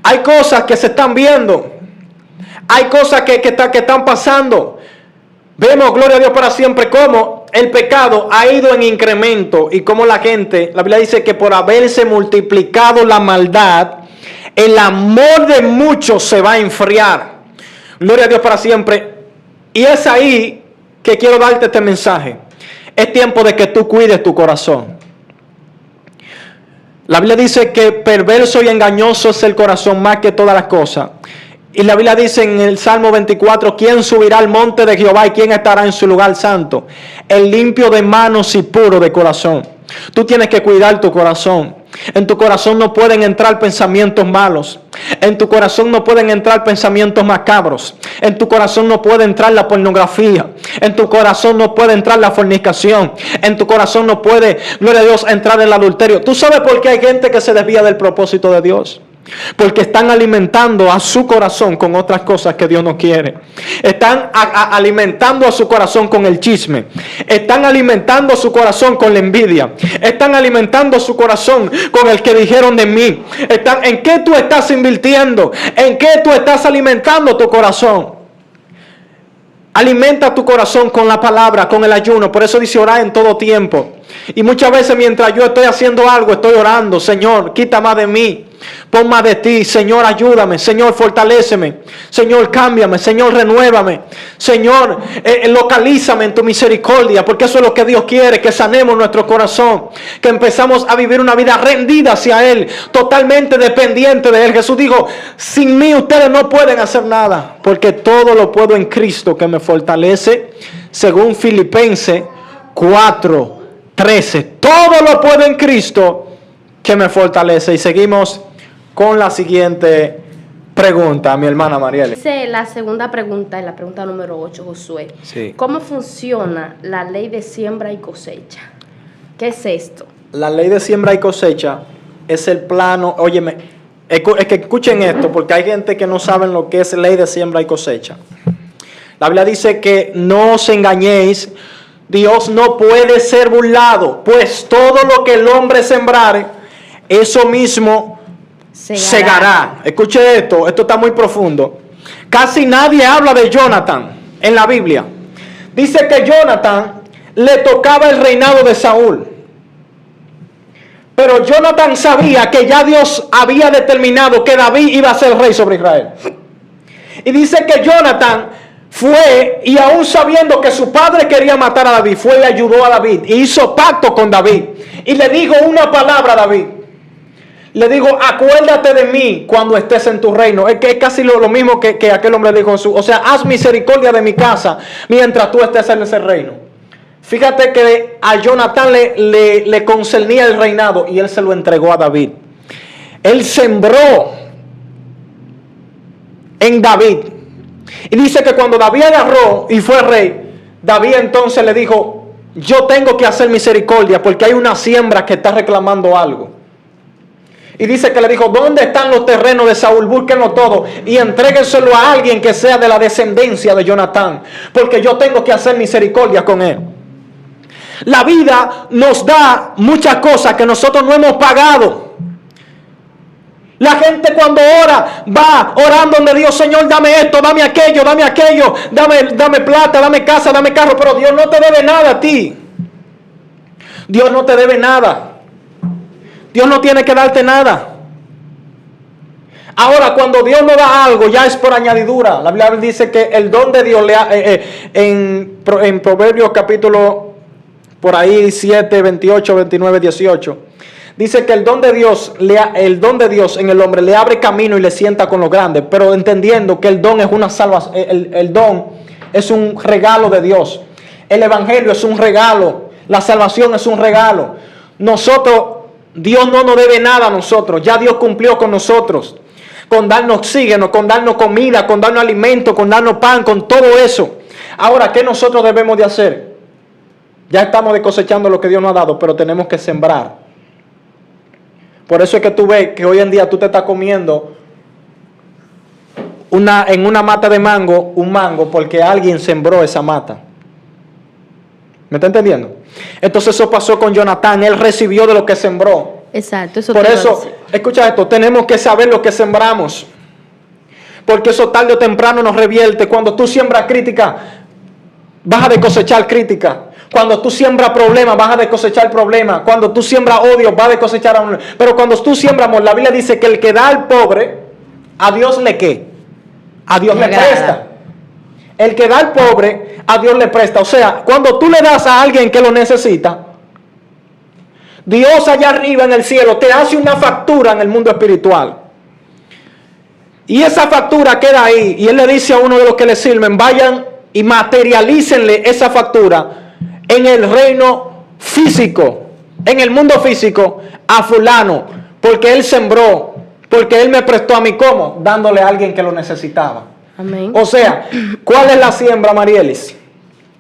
Hay cosas que se están viendo, hay cosas que están pasando. Vemos, gloria a Dios para siempre, cómo el pecado ha ido en incremento y cómo la gente, la Biblia dice que por haberse multiplicado la maldad, el amor de muchos se va a enfriar. Gloria a Dios para siempre. Y es ahí que quiero darte este mensaje. Es tiempo de que tú cuides tu corazón. La Biblia dice que perverso y engañoso es el corazón más que todas las cosas. Y la Biblia dice en el Salmo 24, ¿quién subirá al monte de Jehová y quién estará en su lugar santo? El limpio de manos y puro de corazón. Tú tienes que cuidar tu corazón. En tu corazón no pueden entrar pensamientos malos. En tu corazón no pueden entrar pensamientos macabros. En tu corazón no puede entrar la pornografía. En tu corazón no puede entrar la fornicación. En tu corazón no puede, gloria a Dios, entrar el adulterio. ¿Tú sabes por qué hay gente que se desvía del propósito de Dios? Porque están alimentando a su corazón con otras cosas que Dios no quiere. Están alimentando a su corazón con el chisme. Están alimentando su corazón con la envidia. Están alimentando su corazón con el que dijeron de mí. ¿En qué tú estás invirtiendo? ¿En qué tú estás alimentando tu corazón? Alimenta tu corazón con la palabra, con el ayuno. Por eso dice orar en todo tiempo. Y muchas veces mientras yo estoy haciendo algo, estoy orando. Señor, quita más de mí. Pon más de ti. Señor, ayúdame. Señor, fortaléceme. Señor, cámbiame. Señor, renuévame. Señor, localízame en tu misericordia. Porque eso es lo que Dios quiere. Que sanemos nuestro corazón. Que empezamos a vivir una vida rendida hacia Él. Totalmente dependiente de Él. Jesús dijo, sin mí ustedes no pueden hacer nada. Porque todo lo puedo en Cristo que me fortalece. Según Filipenses 4:13. Todo lo puedo en Cristo que me fortalece. Y seguimos con la siguiente pregunta, mi hermana Mariela. Dice la segunda pregunta, la pregunta número 8, Josué. Sí. ¿Cómo funciona la ley de siembra y cosecha? ¿Qué es esto? La ley de siembra y cosecha es el plano. Óyeme, es que escuchen esto, porque hay gente que no sabe lo que es ley de siembra y cosecha. La Biblia dice que no os engañéis. Dios no puede ser burlado, pues todo lo que el hombre sembrare, eso mismo segará. Escuche esto está muy profundo. Casi nadie habla de Jonathan en la Biblia. Dice que Jonathan le tocaba el reinado de Saúl. Pero Jonathan sabía que ya Dios había determinado que David iba a ser rey sobre Israel. Y dice que Jonathan fue y aún sabiendo que su padre quería matar a David, fue y ayudó a David y hizo pacto con David y le dijo una palabra a David. Le digo, acuérdate de mí cuando estés en tu reino. Es que es casi lo mismo que aquel hombre dijo. O sea, haz misericordia de mi casa mientras tú estés en ese reino. Fíjate que a Jonatán le concernía el reinado y él se lo entregó a David. Él sembró en David. Y dice que cuando David agarró y fue rey, David entonces le dijo, yo tengo que hacer misericordia porque hay una siembra que está reclamando algo. Y dice que le dijo, ¿dónde están los terrenos de Saúl? Búsquenlo todo y entréguenselo a alguien que sea de la descendencia de Jonatán, porque yo tengo que hacer misericordia con él. La vida nos da muchas cosas que nosotros no hemos pagado. La gente cuando ora, va orando donde Dios, Señor, dame esto, dame aquello, dame plata, dame casa, dame carro, pero Dios no te debe nada a ti. Dios no te debe nada. Dios no tiene que darte nada. Ahora, cuando Dios nos da algo, ya es por añadidura. La Biblia dice que el don de Dios, en Proverbios capítulo, por ahí 7, 28, 29, 18, dice que el don de Dios en el hombre le abre camino y le sienta con los grandes, pero entendiendo que el don es una salvación, el don es un regalo de Dios. El evangelio es un regalo, la salvación es un regalo. Dios no nos debe nada a nosotros, ya Dios cumplió con nosotros, con darnos oxígeno, con darnos comida, con darnos alimento, con darnos pan, con todo eso. Ahora, ¿qué nosotros debemos de hacer? Ya estamos cosechando lo que Dios nos ha dado, pero tenemos que sembrar. Por eso es que tú ves que hoy en día tú te estás comiendo en una mata de mango, un mango, porque alguien sembró esa mata. ¿Me está entendiendo? Entonces eso pasó con Jonatán, él recibió de lo que sembró. Exacto, eso por te eso, escucha esto, tenemos que saber lo que sembramos, porque eso tarde o temprano nos revierte. Cuando tú siembras crítica, vas a cosechar crítica. Cuando tú siembras problemas, vas a cosechar problemas. Cuando tú siembras odio, vas a cosechar amor. Pero cuando tú siembras amor, la Biblia dice que el que da al pobre, a Dios le ¿qué? A Dios le presta. El que da al pobre, a Dios le presta. O sea, cuando tú le das a alguien que lo necesita, Dios allá arriba en el cielo te hace una factura en el mundo espiritual. Y esa factura queda ahí. Y Él le dice a uno de los que le sirven, vayan y materialícenle esa factura en el reino físico, en el mundo físico, a fulano, porque él sembró, porque él me prestó a mí, ¿cómo? Dándole a alguien que lo necesitaba. Amén. O sea, ¿cuál es la siembra, Marielis?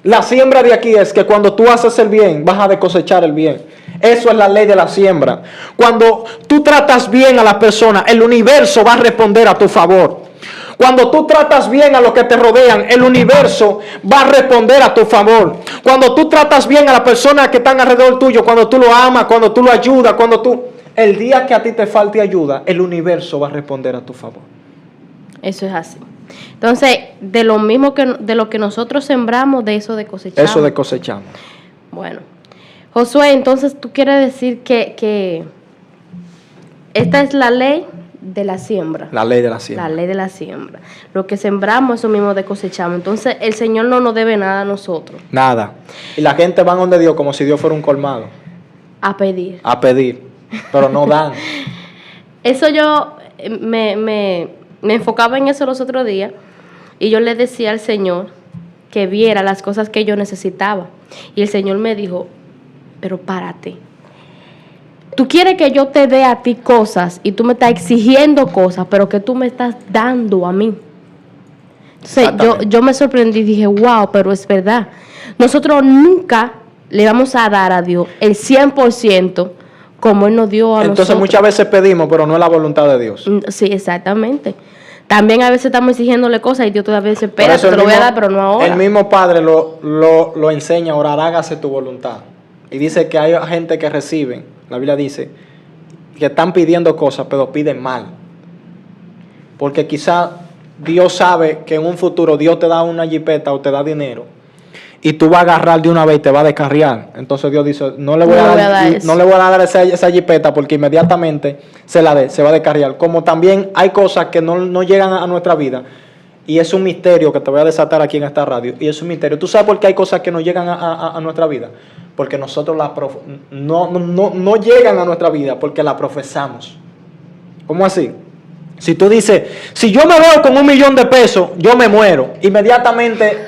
La siembra de aquí es que cuando tú haces el bien, vas a cosechar el bien. Eso es la ley de la siembra. Cuando tú tratas bien a la persona, el universo va a responder a tu favor. Cuando tú tratas bien a los que te rodean, el universo va a responder a tu favor. Cuando tú tratas bien a las personas que están alrededor tuyo, cuando tú lo amas, cuando tú lo ayudas, el día que a ti te falte ayuda, el universo va a responder a tu favor. Eso es así. Entonces, de lo que nosotros sembramos, de eso cosechamos. Eso de cosechamos. Bueno, Josué, entonces tú quieres decir que esta es la ley de la siembra. La ley de la siembra. La ley de la siembra. Lo que sembramos, eso mismo de cosechamos. Entonces, el Señor no nos debe nada a nosotros. Nada. Y la gente va donde Dios como si Dios fuera un colmado. A pedir. A pedir. Pero no dan. Eso yo me enfocaba en eso los otros días. Y yo le decía al Señor que viera las cosas que yo necesitaba. Y el Señor me dijo, pero párate. Tú quieres que yo te dé a ti cosas y tú me estás exigiendo cosas, pero que tú me estás dando a mí. Entonces yo me sorprendí y dije, wow, pero es verdad. Nosotros nunca le vamos a dar a Dios el 100% como Él nos dio a nosotros. Entonces muchas veces pedimos, pero no es la voluntad de Dios. Sí, exactamente. También a veces estamos exigiéndole cosas y Dios todavía dice, espera, te lo voy a dar, pero no ahora. El mismo Padre lo enseña a orar, hágase tu voluntad. Y dice que hay gente que reciben, la Biblia dice, que están pidiendo cosas, pero piden mal. Porque quizá Dios sabe que en un futuro Dios te da una jipeta o te da dinero y tú vas a agarrar de una vez y te va a descarriar. Entonces Dios dice, no le voy a dar esa jipeta porque inmediatamente se va a descarriar. Como también hay cosas que no llegan a nuestra vida y es un misterio que te voy a desatar aquí en esta radio, y es un misterio. ¿Tú sabes por qué hay cosas que no llegan a nuestra vida? Porque nosotros no llegan a nuestra vida porque la profesamos. ¿Cómo así? Si tú dices, si yo me veo con 1 millón de pesos, yo me muero. Inmediatamente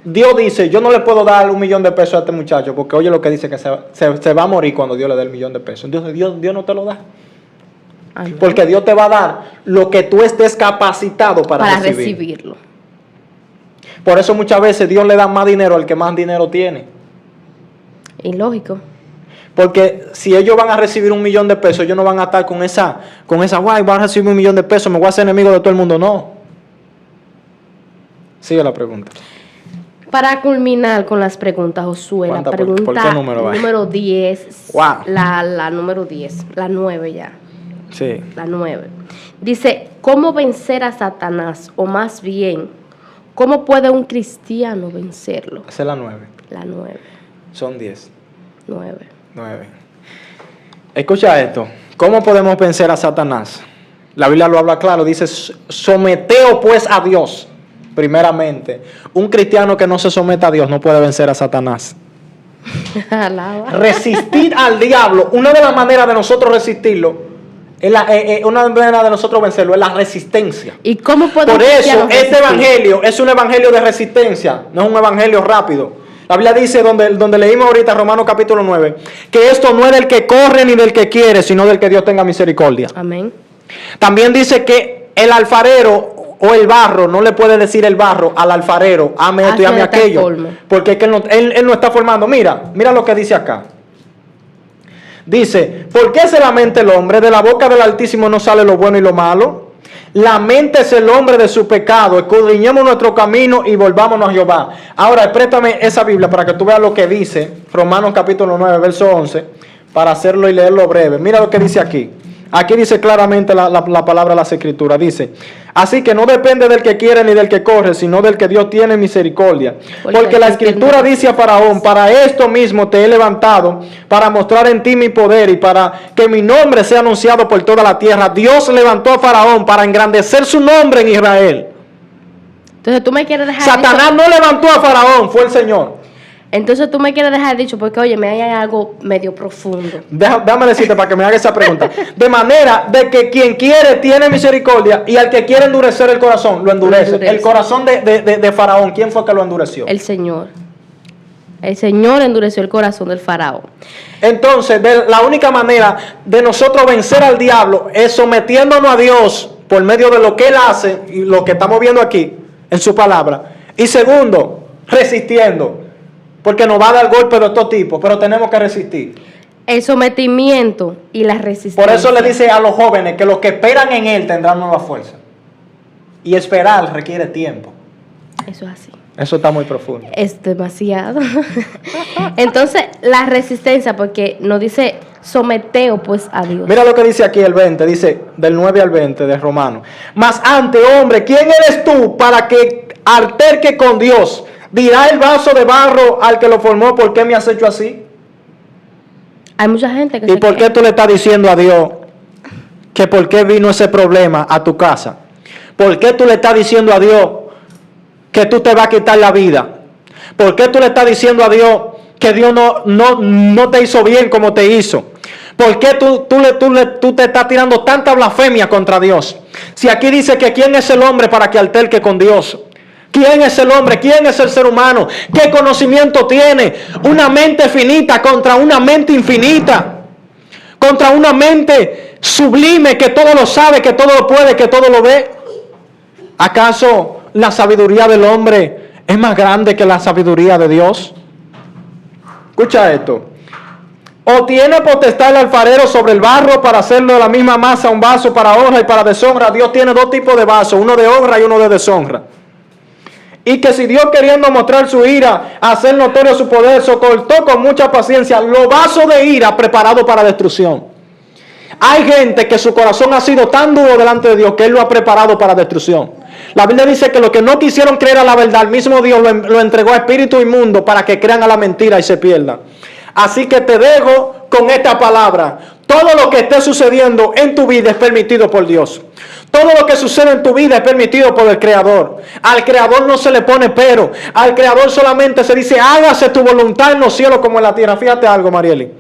Dios dice, yo no le puedo dar 1 millón de pesos a este muchacho, porque oye lo que dice, que se va a morir cuando Dios le dé el 1 millón de pesos. Entonces Dios no te lo da. Amén. Porque Dios te va a dar lo que tú estés capacitado para recibirlo. Por eso muchas veces Dios le da más dinero al que más dinero tiene. Ilógico. Porque si ellos van a recibir 1 millón de pesos, ellos no van a estar con esa, guay, van a recibir 1 millón de pesos, me voy a hacer enemigo de todo el mundo. No. Sigue la pregunta. Para culminar con las preguntas, Josué, la pregunta ¿por qué número 10, wow. la número 10, la 9 ya. Sí. La 9. Dice, ¿cómo vencer a Satanás? O más bien, ¿cómo puede un cristiano vencerlo? Esa es la 9. La 9. Son 10. 9. Escucha esto. ¿Cómo podemos vencer a Satanás? La Biblia lo habla claro. Dice, someteos pues a Dios. Primeramente, un cristiano que no se someta a Dios no puede vencer a Satanás. Resistir al diablo. Una de las maneras de nosotros resistirlo, una manera de nosotros vencerlo es la resistencia. ¿Y cómo podemos? Por eso este evangelio es un evangelio de resistencia, no es un evangelio rápido. La Biblia dice, donde leímos ahorita, Romanos capítulo 9, que esto no es del que corre ni del que quiere, sino del que Dios tenga misericordia. Amén. También dice que el alfarero o el barro, no le puede decir el barro al alfarero, ame esto y ame aquello, porque es que él no está formando. Mira lo que dice acá. Dice, ¿por qué se lamenta el hombre? De la boca del Altísimo no sale lo bueno y lo malo. Laméntese el hombre de su pecado, escudriñemos nuestro camino y volvámonos a Jehová. Ahora, préstame esa Biblia para que tú veas lo que dice Romanos capítulo 9, verso 11, para hacerlo y leerlo breve. Mira lo que dice aquí. Aquí dice claramente la palabra de las Escrituras. Dice, así que no depende del que quiere ni del que corre, sino del que Dios tiene misericordia. Porque la Escritura dice a Faraón, para esto mismo te he levantado, para mostrar en ti mi poder y para que mi nombre sea anunciado por toda la tierra. Dios levantó a Faraón para engrandecer su nombre en Israel. Entonces tú me quieres dejar Satanás no levantó a Faraón, fue el Señor. Entonces tú me quieres dejar dicho, porque oye, me hay algo medio profundo. Déjame decirte para que me haga esa pregunta. De manera de que quien quiere tiene misericordia y al que quiere endurecer el corazón, lo endurece. El corazón de Faraón, ¿quién fue que lo endureció? El Señor. El Señor endureció el corazón del Faraón. Entonces, la única manera de nosotros vencer al diablo es sometiéndonos a Dios por medio de lo que Él hace y lo que estamos viendo aquí en su palabra. Y segundo, resistiendo. Porque nos va a dar golpes de todo tipo, pero tenemos que resistir. El sometimiento y la resistencia. Por eso le dice a los jóvenes que los que esperan en Él tendrán nueva fuerza. Y esperar requiere tiempo. Eso es así. Eso está muy profundo. Es demasiado. Entonces, la resistencia, porque nos dice someteo pues a Dios. Mira lo que dice aquí el 20, dice del 9 al 20 de Romanos. Mas ante hombre, ¿quién eres tú para que alterque con Dios? ¿Dirá el vaso de barro al que lo formó, por qué me has hecho así? Hay mucha gente que ¿Y por qué tú le estás diciendo a Dios que por qué vino ese problema a tu casa? ¿Por qué tú le estás diciendo a Dios que tú te vas a quitar la vida? ¿Por qué tú le estás diciendo a Dios que Dios no te hizo bien como te hizo? ¿Por qué tú te estás tirando tanta blasfemia contra Dios? Si aquí dice que quién es el hombre para que alterque con Dios. ¿Quién es el hombre? ¿Quién es el ser humano? ¿Qué conocimiento tiene? Una mente finita contra una mente infinita. Contra una mente sublime que todo lo sabe, que todo lo puede, que todo lo ve. ¿Acaso la sabiduría del hombre es más grande que la sabiduría de Dios? Escucha esto. ¿O tiene potestad el alfarero sobre el barro para hacerlo de la misma masa un vaso para honra y para deshonra? Dios tiene dos tipos de vasos, uno de honra y uno de deshonra. Y que si Dios, queriendo mostrar su ira, hacer notorio su poder, soportó con mucha paciencia los vasos de ira preparados para destrucción. Hay gente que su corazón ha sido tan duro delante de Dios que Él lo ha preparado para destrucción. La Biblia dice que los que no quisieron creer a la verdad, el mismo Dios lo entregó a espíritu inmundo para que crean a la mentira y se pierdan. Así que te dejo con esta palabra. Todo lo que esté sucediendo en tu vida es permitido por Dios. Todo lo que sucede en tu vida es permitido por el Creador. Al Creador no se le pone pero. Al Creador solamente se dice, hágase tu voluntad en los cielos como en la tierra. Fíjate algo, Marieli.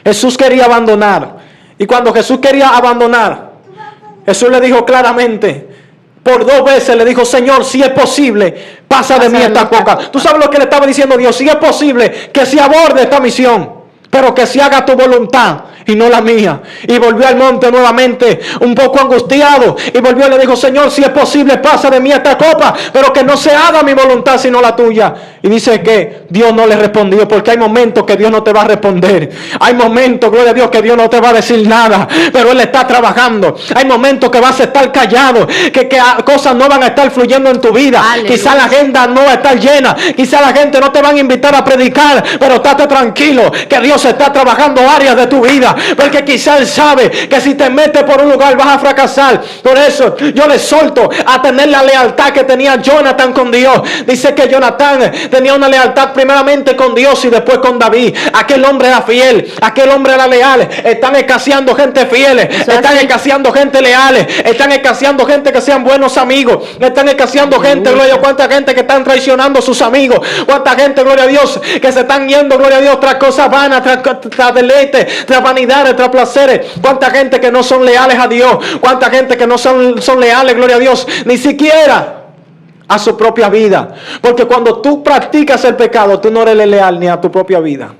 Jesús quería abandonar. Y cuando Jesús quería abandonar, Jesús le dijo claramente, por 2 veces le dijo, Señor, si es posible, pasa de mí esta copa. ¿Tú sabes lo que le estaba diciendo Dios? Si es posible, que se aborde esta misión, pero que se haga tu voluntad y no la mía. Y volvió al monte nuevamente, un poco angustiado, y volvió y le dijo, Señor, si es posible, pasa de mí esta copa, pero que no se haga mi voluntad sino la tuya. Y dice que Dios no le respondió, porque hay momentos que Dios no te va a responder. Hay momentos, gloria a Dios, que Dios no te va a decir nada, pero Él está trabajando. Hay momentos que vas a estar callado, que cosas no van a estar fluyendo en tu vida. Quizá la agenda no va a estar llena, quizá la gente no te van a invitar a predicar, pero estate tranquilo, que Dios está trabajando áreas de tu vida, porque quizá Él sabe que si te metes por un lugar vas a fracasar. Por eso yo le solto a tener la lealtad que tenía Jonathan con Dios. Dice que Jonathan tenía una lealtad primeramente con Dios y después con David. Aquel hombre era fiel, aquel hombre era leal. Están escaseando gente fiel, están escaseando gente leales, están escaseando gente que sean buenos amigos, están escaseando gente, gloria a Dios, cuánta gente que están traicionando a sus amigos, cuánta gente, gloria a Dios, que se están yendo, gloria a Dios, tras cosas vanas, tras deleites, tras vanidades, tras placeres, cuánta gente que no son leales a Dios, cuánta gente que no son leales, gloria a Dios, ni siquiera a su propia vida, porque cuando tú practicas el pecado, tú no eres leal ni a tu propia vida.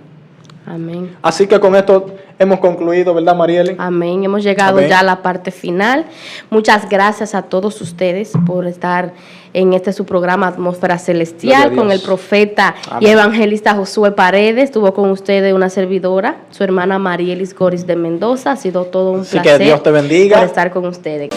Amén. Así que con esto hemos concluido, ¿verdad, Marieli? Amén. Hemos llegado ya a la parte final. Muchas gracias a todos ustedes por estar en su programa Atmósfera Celestial con el profeta y evangelista Josué Paredes. Estuvo con ustedes una servidora, su hermana Marielis Goris de Mendoza. Ha sido todo un placer. Así que Dios te bendiga por estar con ustedes.